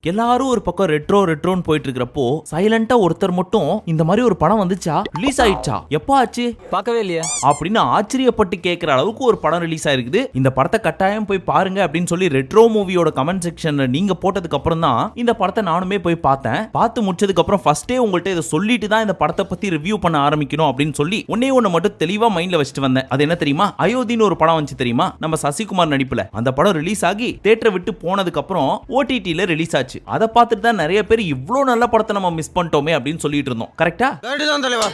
எல்லாரும் ஒரு பக்கம் ரெட்ரோன்னு போயிட்டு இருக்கிறப்போ சைலண்டா ஒருத்தர் மட்டும் இந்த மாதிரி ஒரு படம் வந்துச்சா, ரிலீஸ் ஆயிடுச்சா, எப்போ ஆச்சு பார்க்கவே இல்லையா அப்படின்னு ஆச்சரியப்பட்டு கேட்கிற அளவுக்கு ஒரு படம் ரிலீஸ் ஆயிருக்குது. இந்த படத்தை கட்டாயம் போய் பாருங்க அப்படின்னு சொல்லி ரெட்ரோ மூவியோட கமெண்ட் செக்ஷன்ல நீங்க போட்டதுக்கு அப்புறம் தான் இந்த படத்தை நானுமே போய் பார்த்தேன். பார்த்து முடிச்சதுக்கு அப்புறம் ஃபர்ஸ்டே உங்கள்கிட்ட இதை சொல்லிட்டு தான் இந்த படத்தை பத்தி ரிவ்யூ பண்ண ஆரம்பிக்கணும் அப்படின்னு சொல்லி ஒண்ணு மட்டும் தெளிவா மைண்ட்ல வச்சுட்டு வந்தேன். அது என்ன தெரியுமா? அயோத்தின்னு ஒரு படம் வந்துச்சு தெரியுமா, நம்ம சசிகுமார் நடிப்புல. அந்த படம் ரிலீஸ் ஆகி தியேட்டரை விட்டு போனதுக்கு அப்புறம் ஓடிடில ரிலீஸ் ஆச்சு. அதை பார்த்துட்டு தான் நிறைய பேர் இவ்ளோ நல்ல படத்தை நம்ம மிஸ் பண்ணிட்டோமே அப்படின்னு சொல்லிட்டு இருந்தோம். கரெக்டா?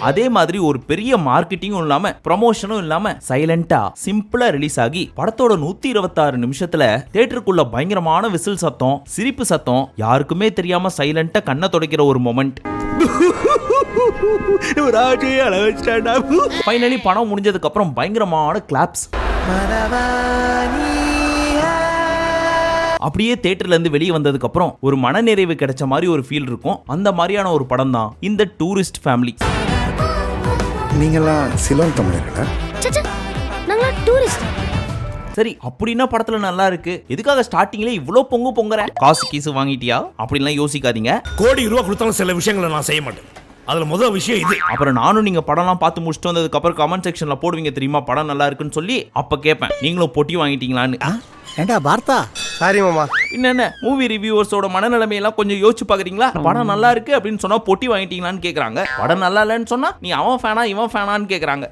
அதே மாதிரி ஒரு பெரிய மார்க்கெட்டிங்கும் இல்லாம ப்ரமோஷனும் இல்லாம சைலண்டா சிம்பிளா ரிலீஸ் ஆகி படத்தோட 126 நிமிஷத்துல தியேட்டருக்குள்ள பயங்கரமான விசில் சத்தம், சிரிப்பு சத்தம், யாருக்குமே தெரியாம சைலண்டா கண்ணை துடைக்கிற ஒரு மொமெண்ட். ஃபைனலி படம் முடிஞ்சதுக்கு அப்புறம் பயங்கரமான கிளாப்ஸ். அப்படியே தியேட்டர்ல இருந்து வெளியே வந்ததுக்கு அப்புறம் ஒரு மனநிறைவு கிடைச்ச மாதிரி ஒரு ஃபீல் இருக்கும். அந்த மாதிரியான ஒரு படம் தான் இந்த டூரிஸ்ட் ஃபேமிலி. நீங்கலாம் சிலோன் தமிழர்களா? நாங்க டூரிஸ்ட். சரி, அப்படின்னா படத்துல நல்லா இருக்கு, எதுக்காக ஸ்டார்டிங்ல இவ்ளோ பொங்குற? காசு கீசு வாங்கிட்டியா அப்படின்லாம் யோசிக்காதீங்க. கோடி ரூபா கொடுத்தாலும் சில விஷயங்களை நான் செய்ய மாட்டேன். அதுல முதல் விஷயம் இது. அப்புறம் நானும் நீங்க படம்லாம் பார்த்து முடிச்சுட்டு வந்ததுக்கு அப்புறம் கமெண்ட் செக்ஷன்ல போடுவீங்க தெரியுமா, படம் நல்லா இருக்குன்னு சொல்லி. அப்ப கேட்பேன், நீங்களும் பொட்டி வாங்கிட்டீங்களான்னு. ஏண்டா பார்த்தா? சாரி மாமா. என்ன மூவி ரிவ்யூவர்ஸோட மனநிலைமையெல்லாம் கொஞ்சம் யோசிச்சு பாக்குறீங்களா? படம் நல்லா இருக்கு அப்படின்னு சொன்னா பொட்டி வாங்கிட்டீங்களான்னு கேக்குறாங்க. படம் நல்லா இல்லைன்னு சொன்னா நீ அவன் ஃபேனா இவன் ஃபேனான்னு கேக்குறாங்க.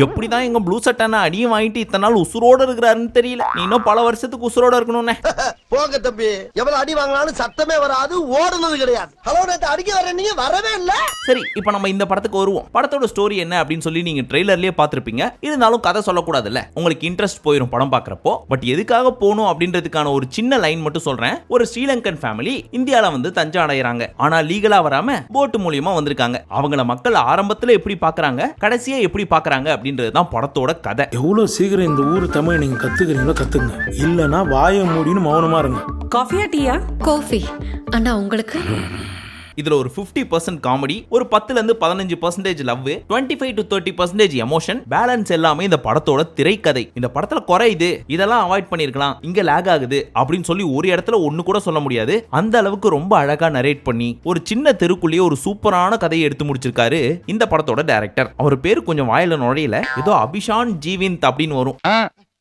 எப்படிதான் எங்க ப்ளூ சட்டான அடியும் வாங்கிட்டு இத்தனை நாள் உசுரோட இருக்கிறாருன்னு தெரியல. நீ இன்னும் பல வருஷத்துக்கு உசுரோட இருக்கணும்னே. போங்க தம்பி, எவ்வளவு அடி வாங்கினாலும் சத்தமே வராது, ஓடுனது கிடையாது. ஹலோ, நேத்து அடிக்க வர நீங்க வரவே இல்ல. சரி, இப்போ நம்ம இந்த படத்துக்கு வருவோம். படத்தோட ஸ்டோரி என்ன அப்படின்னு சொல்லி நீங்க ட்ரெய்லர்லயே பாத்திருப்பீங்க. இருந்தாலும் கதை சொல்லக்கூடாதுல்ல, உங்களுக்கு இன்ட்ரெஸ்ட் போயிடும் படம் பாக்குறப்போ. பட் எதுக்காக போகணும் அப்படின்றதுக்கான ஒரு சின்ன லைன் மட்டும் சொல்றேன். ஒரு ஸ்ரீலங்கன் ஃபேமிலி இந்தியால வந்து தஞ்சம் அடையறாங்க. ஆனா லீகலா வராம போட் மூலியமா வந்திருக்காங்க. அவங்கள மக்கள் ஆரம்பத்துல எப்படி பாக்குறாங்க, கடைசியா எப்படி பாக்குறாங்க அப்படின்றதுதான் படத்தோட கதை. எவ்வளவு சீக்கிரம் இந்த ஊர் தமிழ் நீங்க கத்துக்கிறீங்களோ கத்துங்க, இல்லனா வாயை மூடின்னு மௌனமா இருங்க. காஃபியா டீயா? காஃபி. அண்ணா உங்களுக்கு? இதுல ஒரு 50% காமெடி, ஒரு 10ல இருந்து 15% லவ், 25 to 30% எமோஷன், பேலன்ஸ் எல்லாமே இந்த படத்தோட திரைக்கதை. இந்த படத்துல குறையுது, இதெல்லாம் அவாய்ட் பண்ணிருக்கலாம், இங்க லாக் ஆகுது அப்படின்னு சொல்லி ஒரு இடத்துல ஒண்ணு கூட சொல்ல முடியாது. அந்த அளவுக்கு ரொம்ப அழகா நரேட் பண்ணி ஒரு சின்ன தெருக்குள்ளேயே ஒரு சூப்பரான கதையை எடுத்து முடிச்சிருக்காரு இந்த படத்தோட டைரக்டர். அவர் பேரு கொஞ்சம் வாயில நுழையல, ஏதோ அபிஷான் ஜீவிந்த் அப்படின்னு வரும்.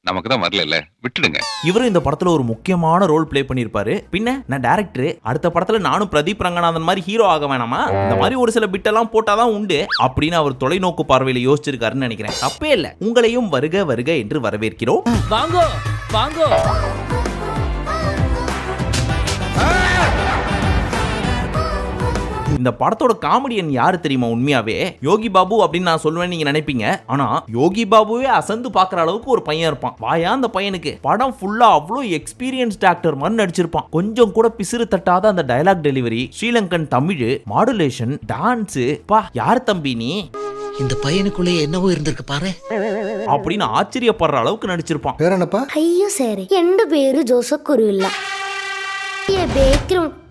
நமக்கு தான் வரல, விட்டுடுங்க. இவரு இந்த படத்துல ஒரு முக்கியமான ரோல் பிளே பண்ணிருப்பாரு. பின்ன நான் டைரக்டர், அடுத்த படத்துல நானும் பிரதீப் ரங்கநாதன் மாதிரி ஹீரோ ஆக வேணாமா, இந்த மாதிரி ஒரு சில பிட்டெல்லாம் போட்டாதான் உண்டு அப்படின்னு அவர் தொலைநோக்கு பார்வையில யோசிச்சிருக்காருன்னு நினைக்கிறேன். தப்பே இல்ல. உங்களையும் வருக வருக என்று வரவேற்கிறோம். வாங்கோ வாங்கோ. இந்த படத்தோட காமெடியன் யாரு தெரியுமா? உண்மையாவே யோகி பாபு அப்படின்னு நான் சொல்லுவேன் நீங்க நினைப்பீங்க. ஆனா யோகி பாபுவே அசந்து பாக்குற அளவுக்கு ஒரு பையன் இருப்பான். வாயா அந்த பையனுக்கு. படம் ஃபுல்லா அவ்வளோ எக்ஸ்பீரியன்ஸ்ட் ஆக்டர் மாதிரி நடிச்சிருப்பான். கொஞ்சம் கூட பிசிறு தட்டாத அந்த dialogue delivery, Sri Lankan Tamil, modulation, dance, பா யார் தம்பி நீ, இந்த பையனுக்குள்ளே என்னவோ இருந்திருக்கு பாரு அப்படின்னு ஆச்சரியப்படுற அளவுக்கு நடிச்சிருப்பான். பேர் என்னப்பா? ஐயோ சரி, என் பேரு ஜோசப் குருவில்லா. பேக்ரவுண்ட்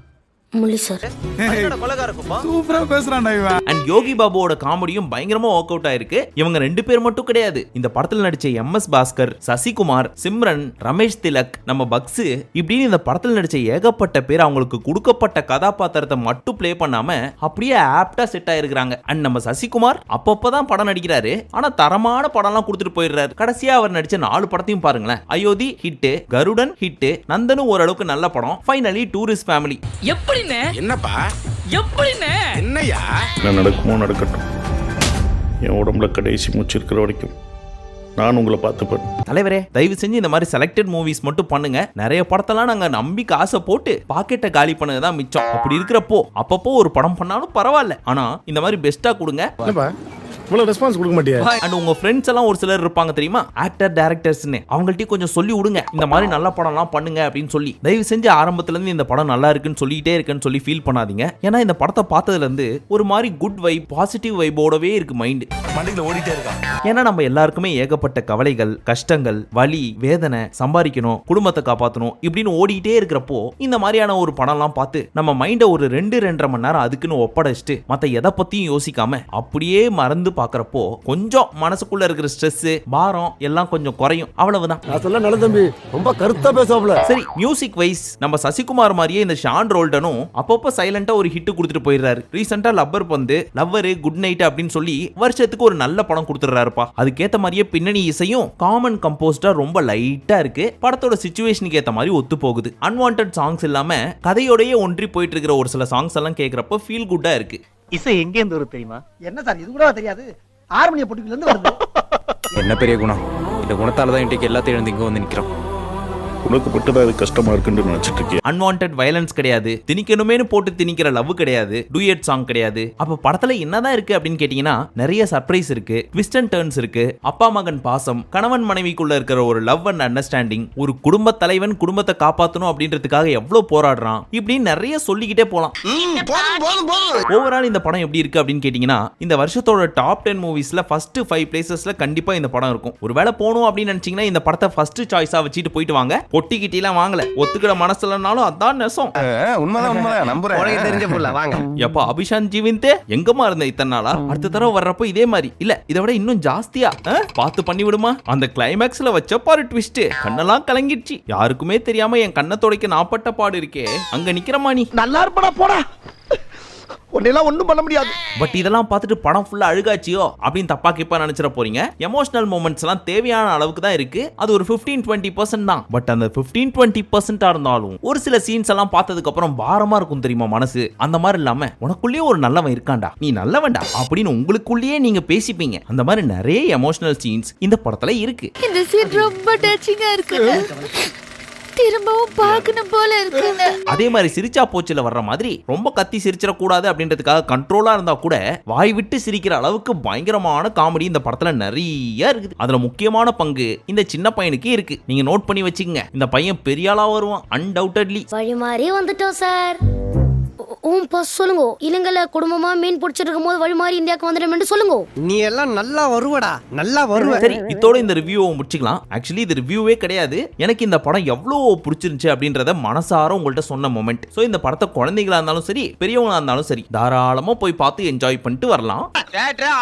சூப்பரா பேசுறான்டா இவன். அண்ட் யோகி பாபுவோட காமெடியும் பயங்கரமா ஒர்க் அவுட் ஆயிருக்கு. இவங்க 2 பேர் மட்டும் கிடையாது. இந்த படத்துல நடிச்ச MS பாஸ்கர், சசிகுமார், சிம்ரன், ரமேஷ் திலக், நம்ம பக்ஸ், இப்படின்னு இந்த படத்துல நடிச்ச ஏகப்பட்ட பேர் அவங்களுக்கு கொடுக்கப்பட்ட கதாபாத்திரத்தை மட்டும் பிளே பண்ணாம அப்படியே ஆப்டா செட் ஆயிருக்காங்க. அண்ட் நம்ம சசிகுமார் அப்பப்பதான் படம் நடிக்கிறாரு, ஆனா தரமான படம்லாம் கொடுத்துட்டு போயிடுறாரு. கடைசியா அவர் நடிச்ச 4 படத்தையும் பாருங்களேன். அயோத்தி ஹிட், கருடன் ஹிட், நந்தனும் ஓரளவுக்கு நல்ல படம், ஃபைனலி டூரிஸ்ட் ஃபேமிலி. என்னப்பா எப்படின்னு என்னையா என்ன நடக்குமோ நடக்கட்டும், என் உடம்புல கடைசி மூச்சு இருக்கிற வரைக்கும் நான் உங்களை பார்த்துப்பேன். தலைவரே, தயவு செஞ்சு இந்த மாதிரி செலக்டட் மூவிஸ் மட்டும் பண்ணுங்க. நிறைய படத்தெல்லாம் நாங்க நம்பி காசை போட்டு பாக்கெட்டை காலி பண்ணதுதான் மிச்சம். அப்படி இருக்கிறப்போ அப்பப்போ ஒரு படம் பண்ணாலும் பரவாயில்ல, ஆனா இந்த மாதிரி பெஸ்டா கொடுங்க. இவ்வளவு ரெஸ்பான்ஸ் கொடுக்க மாட்டியா? அண்ட் உங்க ஃப்ரெண்ட்ஸ் எல்லாம் ஒரு சிலர் இருப்பாங்க தெரியுமா, ஆக்டர் டைரக்டர்ஸ்னு, அவங்கள்ட்ட கொஞ்சம் சொல்லி விடுங்க இந்த மாதிரி நல்ல படம்லாம் பண்ணுங்க அப்படின்னு சொல்லி. தயவு செஞ்சு ஆரம்பத்துல இருந்து இந்த படம் நல்லா இருக்குன்னு சொல்லிட்டே இருக்குன்னு சொல்லி ஃபீல் பண்ணாதீங்க. ஏன்னா இந்த படத்தை பார்த்ததுல இருந்து ஒரு மாதிரி குட் வைப், பாசிட்டிவ் வைபோடவே இருக்கு மைண்ட். மண்டையில ஓடிட்டே இருக்கான். ஏன்னா நம்ம எல்லாருக்குமே ஏகப்பட்ட கவலைகள், கஷ்டங்கள், வலி, வேதனை, சம்பாதிக்கணும், குடும்பத்தை காப்பாற்றணும் இப்படின்னு ஓடிட்டே இருக்கிறப்போ இந்த மாதிரியான ஒரு படம்லாம் பார்த்து நம்ம மைண்டை ஒரு 2-2.5 மணி நேரம் அதுக்குன்னு ஒப்படைச்சிட்டு மற்ற எதை பத்தியும் யோசிக்காம அப்படியே மறந்து பாக்குறப்போ கொஞ்சம் மனசுக்குள்ள இருக்கிற ஸ்ட்ரெஸ் பாரம் எல்லாம் கொஞ்சம் குறையும், அவ்வளவுதான். நான் சொல்ல நல்ல தம்பி ரொம்ப கருத்தா பேசுவாப்ல. சரி, மியூசிக் வைஸ் நம்ம சசிகுமார் மாதிரியே இந்த ஷான் ரோல்டனும் அப்பப்போ சைலண்டா ஒரு ஹிட் கொடுத்துட்டு போயிடுறாரு. ரீசெண்டா லப்பர் பந்து, லவ்வரு, குட் நைட் அப்படின்னு சொல்லி வருஷத்துக்கு ஒரு நல்ல படம் கொடுத்துறாருப்பா. அதுக்கேத்த மாதிரியே பின்னணி இசையும் காமன் கம்போஸ்டா ரொம்ப லைட்டா இருக்கு. படத்தோட சிச்சுவேஷனுக்கு ஏத்த மாதிரி ஒத்து போகுது. அன்வான்டட் சாங்ஸ் இல்லாம கதையோடயே ஒன்றி போயிட்டு இருக்கிற ஒரு சில சாங்ஸ் எல்லாம் கேட்கறப்ப ஃபீல் குட்டா இருக்கு. இசை எங்க இருந்து வரும் தெரியுமா? என்ன சார் இது கூட தெரியாது? ஹார்மோனிய பொட்டுக்குள்ள இருந்து வருது. என்ன பெரிய குணம், இந்த குணத்தால தான் இன்றைக்கு எல்லாத்தையும் எழுந்து இங்க வந்து நிக்கிறோம். உனக்கு மட்டும்தான் இது கஷ்டமா இருக்குன்னு நினைச்சிட்டு இருக்கேன். அன்வான்டட் வயலன்ஸ் கிடையாது, திணிக்கணுமேனு போட்டு திணிக்கிற லவ் கிடையாது, டூயட் சாங் கிடையாது. அப்ப படத்துல என்னதான் இருக்கு அப்படின்னு கேட்டீங்கன்னா நிறைய சர்ப்ரைஸ் இருக்கு, ட்விஸ்ட் அண்ட் டர்ன்ஸ் இருக்கு, அப்பா மகன் பாசம், கணவன் மனைவிக்குள்ள இருக்கிற ஒரு லவ் அண்ட் அண்டர்ஸ்டாண்டிங், ஒரு குடும்ப தலைவன் குடும்பத்தை காப்பாற்றணும் அப்படின்றதுக்காக எவ்வளவு போராடுறான், இப்படி நிறைய சொல்லிக்கிட்டே போலாம். ஓவரால் இந்த படம் எப்படி இருக்கு அப்படின்னு கேட்டீங்கன்னா இந்த வருஷத்தோட டாப் 10 மூவிஸ்ல ஃபர்ஸ்ட் 5 பிளேசஸ்ல கண்டிப்பா இந்த படம் இருக்கும். ஒருவேளை போகணும் அப்படின்னு நினைச்சீங்கன்னா இந்த படத்தை ஃபர்ஸ்ட் சாய்ஸா வச்சுட்டு போயிட்டு வாங்க. பொட்டிக்கிட்டிலாம் வாங்கல, ஒத்துக்கிற மனசுலனாலும் அதான் நெசம். உண்மைதான் நம்புறேன். தெரிஞ்ச புள்ள வாங்க. எப்பா அபிஷான் ஜீவிந்தே எங்கம்மா இருந்த இத்தனை நாளா? அடுத்த தடவை வர்றப்போ இதே மாதிரி இல்ல இதை விட இன்னும் ஜாஸ்தியா பார்த்து பண்ணி விடுமா. அந்த கிளைமேக்ஸ்ல வச்ச பாரு ட்விஸ்ட், கண்ணெல்லாம் கலங்கிடுச்சு. யாருக்குமே தெரியாம என் கண்ணை துடைக்க நாப்பட்ட பாடு இருக்கே, அங்க நிக்கிறமா நீ. நல்லா இருப்படா போடா, உன்னெல்லாம் ஒண்ணும் பண்ண முடியாது. பட் இதெல்லாம் பார்த்துட்டு படம் ஃபுல்லா அழுகாச்சியோ அப்படின்னு தப்பா கிப்பா நினைச்சிட போறீங்க. எமோஷனல் மூமெண்ட்ஸ் எல்லாம் தேவையான அளவுக்கு தான் இருக்கு. அது ஒரு 15-20% தான். பட் அந்த 15-20% இருந்தாலும் ஒரு சில சீன்ஸ் எல்லாம் பார்த்ததுக்கு அப்புறம் பாரமா இருக்கும் தெரியுமா மனசு. அந்த மாதிரி இல்லாம உனக்குள்ளேயே ஒரு நல்லவன் இருக்காண்டா, நீ நல்லவன்டா அப்படின்னு உங்களுக்குள்ளேயே நீங்க பேசிப்பீங்க. அந்த மாதிரி நிறைய எமோஷனல் சீன்ஸ் இந்த படத்துல இருக்கு. இந்த சீன் ரொம்ப டச்சிங்கா இருக்குங்க, திரும்பவும் பார்க்கணும் போல இருக்குங்க. அதே மாதிரி சிரிச்சா போச்சுல வர்ற மாதிரி ரொம்ப கத்தி சிரிச்சிட கூடாது அப்படின்றதுக்காக கண்ட்ரோலா இருந்தா கூட வாய் விட்டு சிரிக்கிற அளவுக்கு பயங்கரமான காமெடி இந்த படத்துல நிறைய இருக்குது. அதுல முக்கியமான பங்கு இந்த சின்ன பையனுக்கு இருக்கு. நீங்க நோட் பண்ணி வச்சுக்கங்க, இந்த பையன் பெரிய ஆளா வருவான் அன்டவுட்டட்லி. வழி மாறி வந்துட்டோம் சார். சொல்லுங்க, இலங்கையில குடும்பமா மீன் பிடிச்சிட்டு இருக்கும் போது வழி மாறி இந்தியாவுக்கு வந்துடும் சொல்லுங்க. நீ எல்லாம் நல்லா வருவடா, நல்லா வருவ. சரி, இதோட இந்த ரிவ்யூவை முடிச்சுக்கலாம். ஆக்சுவலி இது ரிவ்யூவே கிடையாது, எனக்கு இந்த படம் எவ்வளவு பிடிச்சிருந்துச்சு அப்படின்றத மனசார உங்கள்கிட்ட சொன்ன மொமெண்ட். சோ இந்த படத்தை குழந்தைகளா இருந்தாலும் சரி பெரியவங்களா இருந்தாலும் சரி தாராளமா போய் பார்த்து என்ஜாய் பண்ணிட்டு வரலாம்.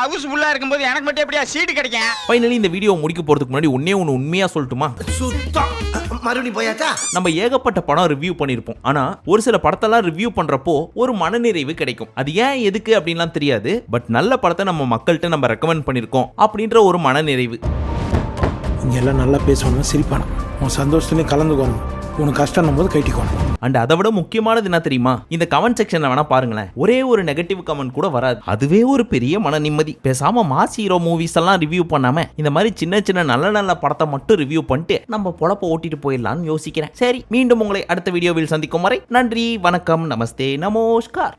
ஹவுஸ் ஃபுல்லா இருக்கும்போது எனக்கு மட்டும் எப்படியா சீட் கிடைக்கும்? ஃபைனலி இந்த வீடியோ முடிக்க போறதுக்கு முன்னாடி ஒண்ணே ஒன்று உண்மையா சொல்லட்டுமா? மறுபடியும் போயாச்சா? நம்ம ஏகப்பட்ட படம் ரிவ்யூ பண்ணிருப்போம். ஆனா ஒரு சில படத்தெல்லாம் ரிவ்யூ பண்றப்போ ஒரு மனநிறைவு கிடைக்கும். அது ஏன் எதுக்கு அப்படின்லாம் தெரியாது. பட் நல்ல படத்தை நம்ம மக்கள்கிட்ட நம்ம ரெக்கமெண்ட் பண்ணிருக்கோம் அப்படின்ற ஒரு மனநிறைவு. இங்க எல்லாம் நல்லா பேசணும், சிரிப்பான, உன் சந்தோஷத்துலையும் கலந்துக்கணும், உனக்கு கஷ்டம் போது கைட்டிக்கணும். அண்ட் அதை விட முக்கியமானது என்ன தெரியுமா? இந்த கமெண்ட் செக்ஷன்ல வேணா பாருங்களேன், ஒரே ஒரு நெகட்டிவ் கமெண்ட் கூட வராது. அதுவே ஒரு பெரிய மன நிம்மதி. பேசாம மாஸ் ஹீரோ மூவிஸ் எல்லாம் ரிவ்யூ பண்ணாம இந்த மாதிரி சின்ன சின்ன நல்ல நல்ல படத்தை மட்டும் ரிவ்யூ பண்ணிட்டு நம்ம பொழப்ப ஓட்டிட்டு போயிடலாம்னு யோசிக்கிறேன். சரி, மீண்டும் உங்களை அடுத்த வீடியோவில் சந்திக்கும் வரை நன்றி, வணக்கம், நமஸ்தே, நமஸ்கார்.